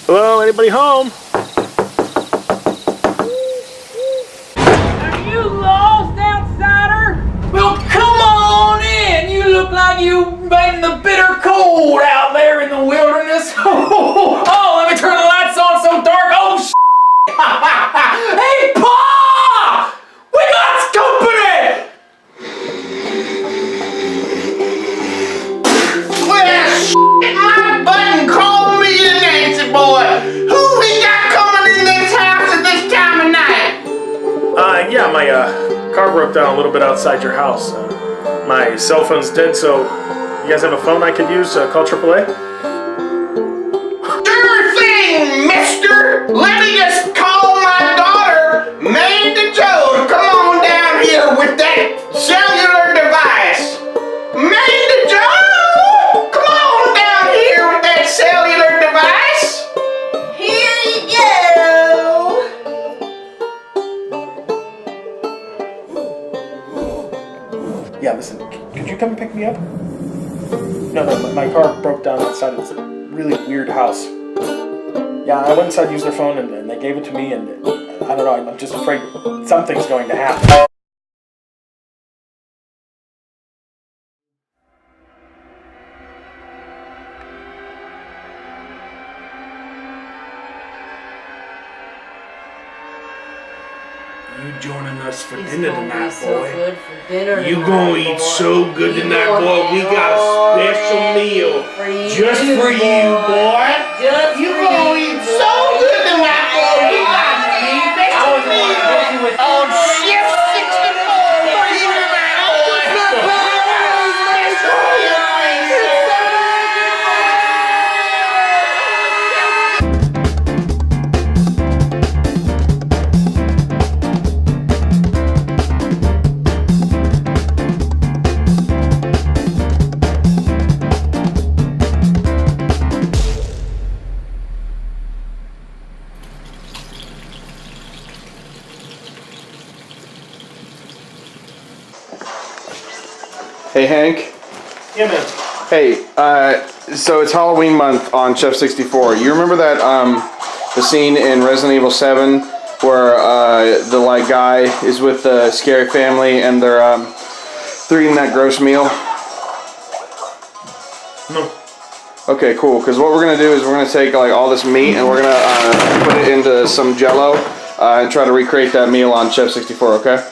Hello, anybody home? Are you lost, outsider? Well, come on in. You look like you've been in the bitter cold out there in the wilderness. Oh, let me turn the lights on so dark. Oh, hey, Pa! We got company! My button called me a Nancy boy. Who we got coming in this house at this time of night? Yeah, my car broke down a little bit outside your house. My cell phone's dead, so you guys have a phone I could use? Call AAA? Sure thing, mister. Let me just call my daughter, Mandy Joe, to come on down here with that cellular device. Mandy Joe, come on down here with that cellular device. Here you go. Yeah, listen, could you come and pick me up? No, my car broke down outside of this really weird house. Yeah, I went inside to use their phone and they gave it to me and I don't know, I'm just afraid something's going to happen. You joining us for dinner tonight, boy. Good for dinner You tonight, gonna eat boy. so good You tonight, gonna boy. We got a special meal just for you, boy. Just You for gonna you, eat so good tonight, boy. We got I was special meal on Chef 64 for you tonight, boy. Hey Hank. Yeah, man. Hey, so it's Halloween month on Chef 64. You remember that the scene in Resident Evil 7 where the like guy is with the scary family and they're eating that gross meal? No. Okay, cool. Because what we're gonna do is we're gonna take like all this meat and we're gonna put it into some Jello and try to recreate that meal on Chef 64. Okay.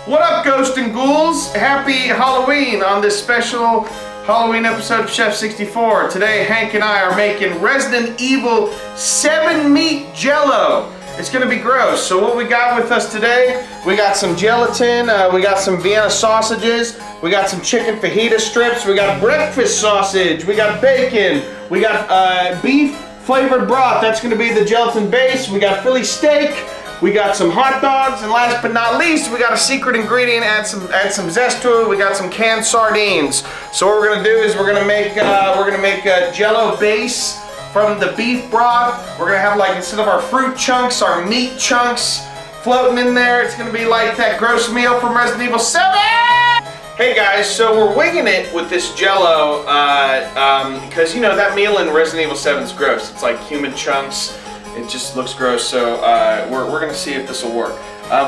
What up, ghosts and ghouls? Happy Halloween on this special Halloween episode of Chef 64. Today, Hank and I are making Resident Evil 7 meat Jello. It's gonna be gross. So what we got with us today, we got some gelatin, we got some Vienna sausages, we got some chicken fajita strips, we got breakfast sausage, we got bacon, we got beef flavored broth, that's gonna be the gelatin base, we got Philly steak, we got some hot dogs, and last but not least, we got a secret ingredient, add some zest to it, we got some canned sardines. So what we're gonna do is we're gonna make a Jello base from the beef broth. We're gonna have, like, instead of our fruit chunks, our meat chunks floating in there. It's gonna be like that gross meal from Resident Evil 7! Hey guys, so we're winging it with this Jello, because you know that meal in Resident Evil 7 is gross. It's like human chunks. It just looks gross, so we're gonna see if this will work.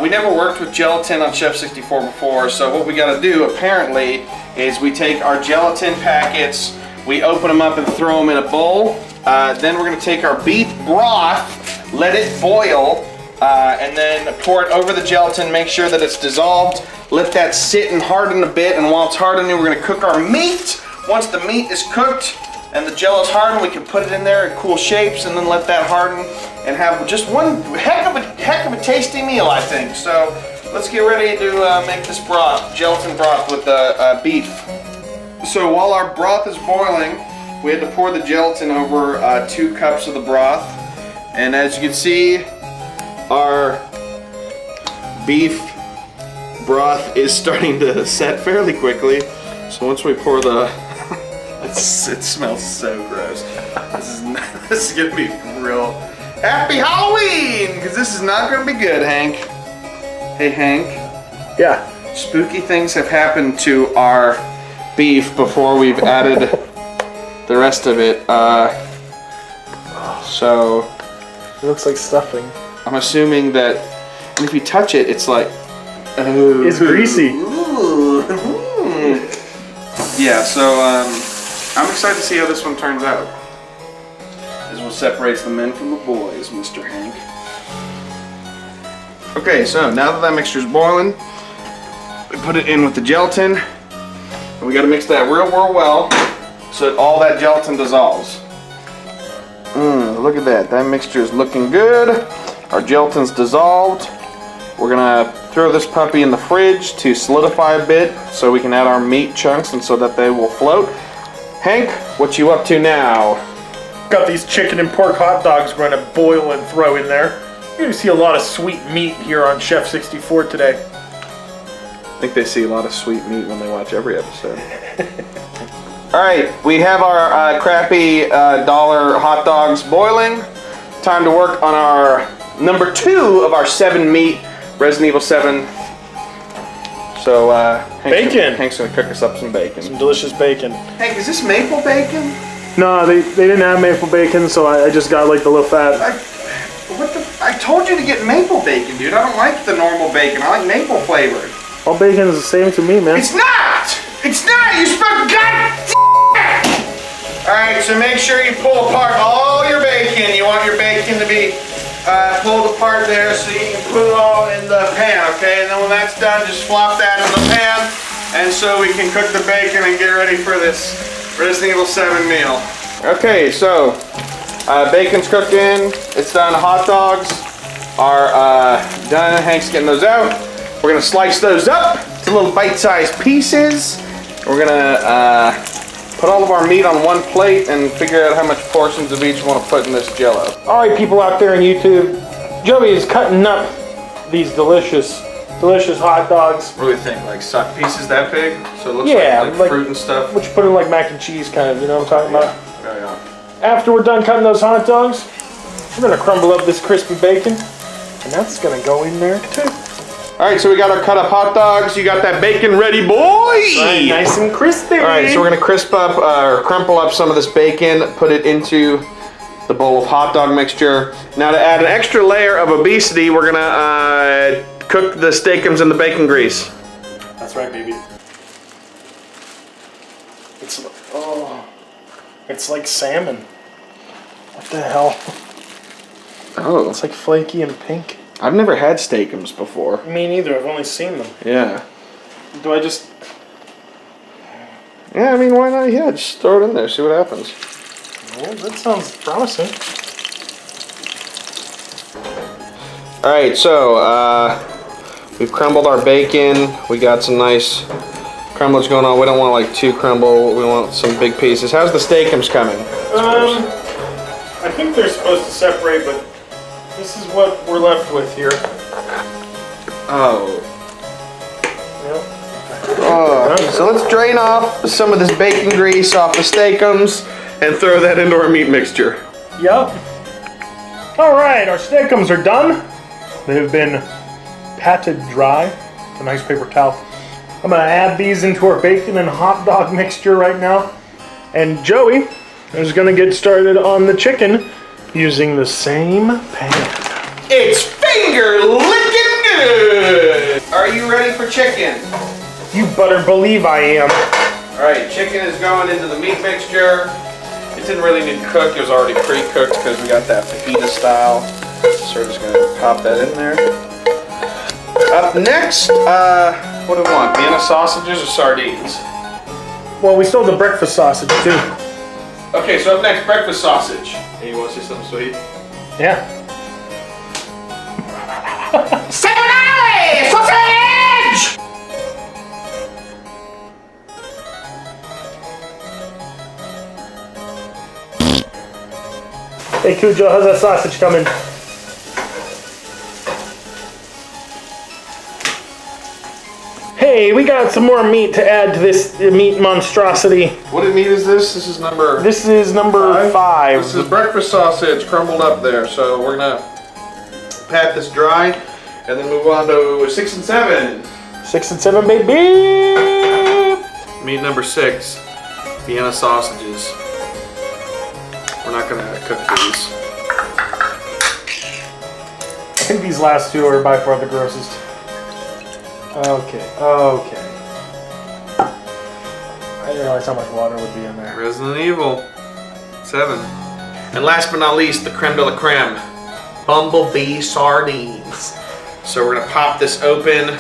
We never worked with gelatin on Chef 64 before, so what we gotta do apparently is we take our gelatin packets, we open them up and throw them in a bowl. Then we're gonna take our beef broth, let it boil, and then pour it over the gelatin, make sure that it's dissolved, let that sit and harden a bit, and while it's hardening, we're gonna cook our meat. Once the meat is cooked, and the Jello's hardened, we can put it in there in cool shapes and then let that harden and have just one heck of a tasty meal, I think. So let's get ready to make this broth, gelatin broth with the beef. So while our broth is boiling, we had to pour the gelatin over 2 cups of the broth. And as you can see, our beef broth is starting to set fairly quickly. So once we pour the it smells so gross. This is gonna be real. Happy Halloween! Because this is not gonna be good, Hank. Hey, Hank. Yeah. Spooky things have happened to our beef before we've added the rest of it. So It looks like stuffing. I'm assuming that, and if you touch it, it's like, oh, It's greasy. Ooh. Yeah. So I'm excited to see how this one turns out. This is what separates the men from the boys, Mr. Hank. Okay, so now that mixture's boiling, we put it in with the gelatin, and we got to mix that real well so that all that gelatin dissolves. Look at that. That mixture is looking good. Our gelatin's dissolved. We're gonna throw this puppy in the fridge to solidify a bit so we can add our meat chunks and so that they will float. Hank, what you up to now? Got these chicken and pork hot dogs we're gonna boil and throw in there. You're gonna see a lot of sweet meat here on Chef 64 today. I think they see a lot of sweet meat when they watch every episode. Alright, we have our crappy dollar hot dogs boiling. Time to work on our number 2 of our 7 meat Resident Evil 7. So, Hank's gonna cook us up some bacon. Some delicious bacon. Hank, is this maple bacon? No, they didn't have maple bacon, so I just got like the low fat. I told you to get maple bacon, dude. I don't like the normal bacon. I like maple flavored. All bacon is the same to me, man. It's not! It's not! You spelled God! Alright, so make sure you pull apart all your bacon. You want your bacon to be pulled apart there so you can put it all in the pan, okay? And then when that's done, just flop that in the pan. And so we can cook the bacon and get ready for this Resident Evil 7 meal. Okay, so bacon's cooking. It's done. Hot dogs are done. Hank's getting those out. We're gonna slice those up to little bite-sized pieces. We're gonna put all of our meat on one plate and figure out how much portions of each we want to put in this Jello. All right, people out there on YouTube, Joey is cutting up these delicious hot dogs. What do we think? Like suck pieces that big? So it looks Yeah, like like fruit and stuff? What you put in like mac and cheese kind of, you know what I'm talking about? Yeah. After we're done cutting those hot dogs, we're gonna crumble up this crispy bacon, and that's gonna go in there too. All right, so we got our cut up hot dogs. You got that bacon ready, boy? Right, nice and crispy. All right, so we're gonna crisp up or crumple up some of this bacon, put it into the bowl of hot dog mixture. Now to add an extra layer of obesity, we're gonna cook the steakums in the bacon grease. That's right, baby. It's like salmon. What the hell? Oh, It's like flaky and pink. I've never had steakums before. Me neither. I've only seen them. Yeah. Do I just? Yeah, I mean, why not? Yeah, just throw it in there, see what happens. Well, that sounds promising. All right, so we've crumbled our bacon. We got some nice crumblage going on. We don't want like too crumble. We want some big pieces. How's the steakums coming? I think they're supposed to separate, but this is what we're left with here. Oh. Yep. Oh. So let's drain off some of this bacon grease off the steakums and throw that into our meat mixture. Yep. All right, our steakums are done. They have been patted dry with a nice paper towel. I'm gonna add these into our bacon and hot dog mixture right now. And Joey is gonna get started on the chicken using the same pan. It's finger licking good. Are you ready for chicken? You better believe I am. All right, chicken is going into the meat mixture. It didn't really need to cook. It was already pre-cooked because we got that fajita style. So we're just gonna pop that in there. Up next, what do we want? Vienna sausages or sardines? Well, we still have the breakfast sausage too. Okay, so up next, breakfast sausage. Hey, you want to see something sweet? Yeah. Sausage! Hey Cujo, how's that sausage coming? Hey, we got some more meat to add to this meat monstrosity. What meat is this? This is number... This is number 5. This is breakfast sausage crumbled up there. So we're gonna pat this dry and then move on to 6 and 7. 6 and 7, baby! Meat number 6, Vienna sausages. We're not gonna cook these. I think these last two are by far the grossest. Okay. I didn't realize how much water would be in there. Resident Evil 7. And last but not least, the creme de la creme. Bumblebee sardines. So we're gonna pop this open,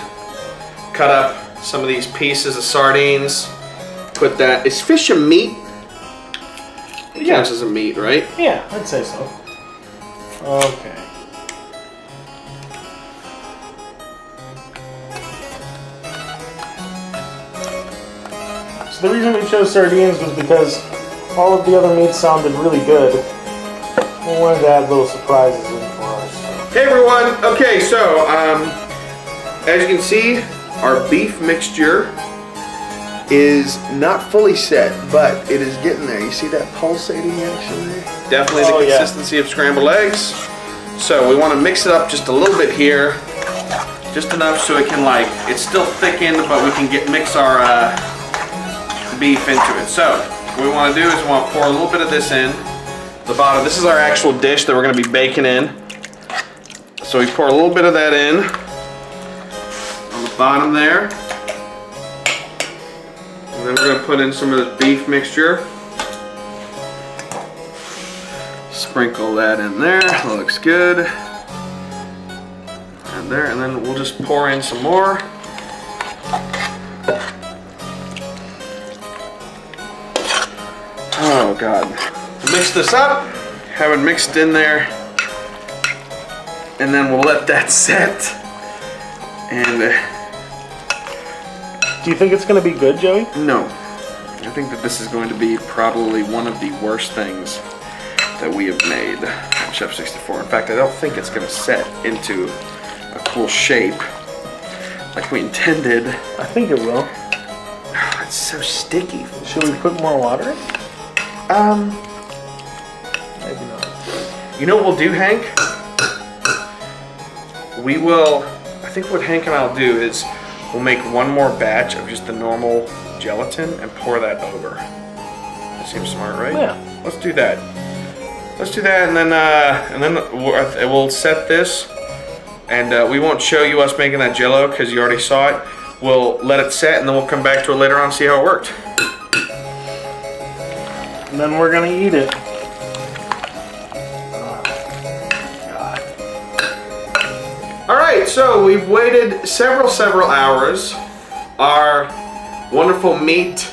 cut up some of these pieces of sardines, put that, is fish a meat? It counts as a meat, right? Yeah, I'd say so. Okay. So the reason we chose sardines was because all of the other meats sounded really good. We wanted to add little surprises in for us. Hey everyone, okay, so as you can see, our beef mixture is not fully set, but it is getting there. You see that pulsating action there? Definitely the consistency of scrambled eggs. So we want to mix it up just a little bit here, just enough so it can it's still thickened, but we can mix our beef into it. So what we want to do is we want to pour a little bit of this in the bottom. This is our actual dish that we're going to be baking in. So we pour a little bit of that in on the bottom there. And then we're going to put in some of this beef mixture. Sprinkle that in there. That looks good. And there, and then we'll just pour in some more. Oh God. Mix this up. Have it mixed in there. And then we'll let that set. And do you think it's going to be good, Joey? no. I think that this is going to be probably one of the worst things that we have made on Chef 64. In fact, I don't think it's going to set into a cool shape like we intended. I think it will. It's so sticky. Should we put more water in? Maybe not. You know what we'll do, Hank? We will, I think what Hank and I'll do is we'll make one more batch of just the normal gelatin and pour that over. That seems smart, right? Yeah. Let's do that. Let's do that, and then we'll set this, and we won't show you us making that Jello because you already saw it. We'll let it set, and then we'll come back to it later on and see how it worked. And then we're gonna eat it. All right, so we've waited several hours. Our wonderful meat,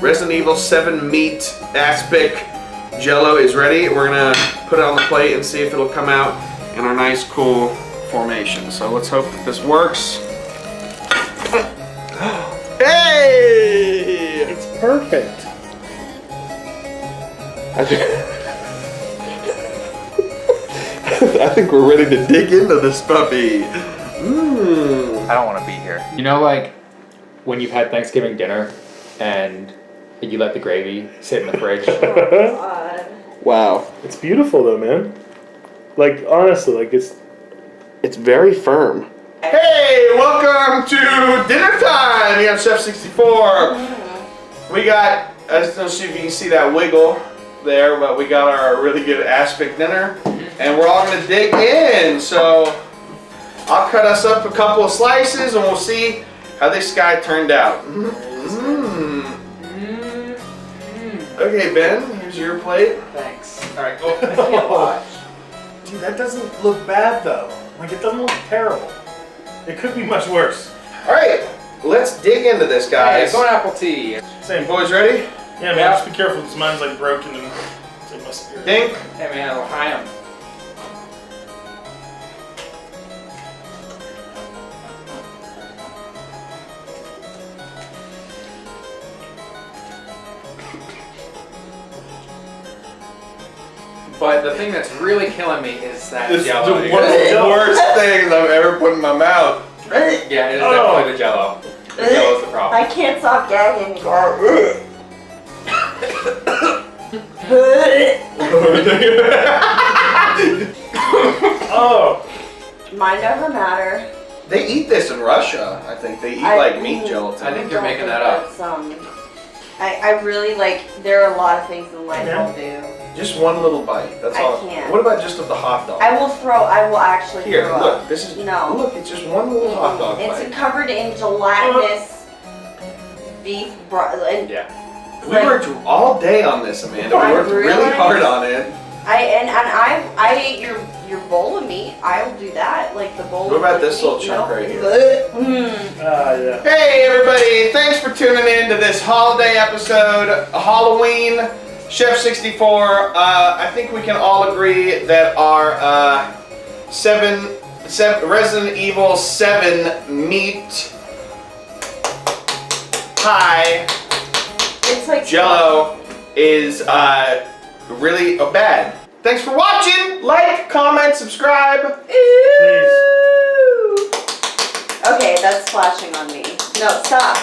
Resident Evil 7 meat aspic Jello is ready. We're gonna put it on the plate and see if it'll come out in our nice, cool formation. So let's hope that this works. Hey! It's perfect. I think we're ready to dig into this puppy. I don't want to be here. You know, like when you've had Thanksgiving dinner and you let the gravy sit in the fridge. Wow. It's beautiful though, man. Like honestly, like it's very firm. Hey, welcome to dinner time here on Chef 64. We got, I just don't see if you can see that wiggle there, but we got our really good aspic dinner, and we're all gonna dig in. So I'll cut us up a couple of slices, and we'll see how this guy turned out. Okay, Ben, here's your plate. Thanks. All right, go. dude, that doesn't look bad though. Like it doesn't look terrible. It could be much worse. All right, let's dig into this, guys. Hey, going apple tea. Same. Boys, ready? Yeah, man. Just be careful because mine's like broken and it's like my spirit. Dink. Hey man, I'll hide him. But the thing that's really killing me is that This Jello. is one of the worst things I've ever put in my mouth. Yeah, it is definitely the Jello. The Jello's the problem. I can't stop gagging. Oh. Mine doesn't matter. They eat this in Russia, I think. They eat like meat gelatin. I think you're making that up. That's, I really like, there are a lot of things in life I'll do. Just one little bite. That's I all. can't. What about just of the hot dog? I will actually Here, throw look. up. This is No. Look, it's just one little hot dog It's bite. covered in gelatinous beef and Yeah. We worked all day on this, Amanda. We worked really Really? hard on it. I ate your bowl of meat. I'll do that, like the bowl. What about of this meat, little chunk right here? Yeah. Hey everybody, thanks for tuning in to this holiday episode, Halloween, Chef 64. I think we can all agree that our Resident Evil 7 meat pie It's like Jello is really bad. Thanks for watching. Like, comment, subscribe. Ooh. Okay, that's splashing on me. No, stop.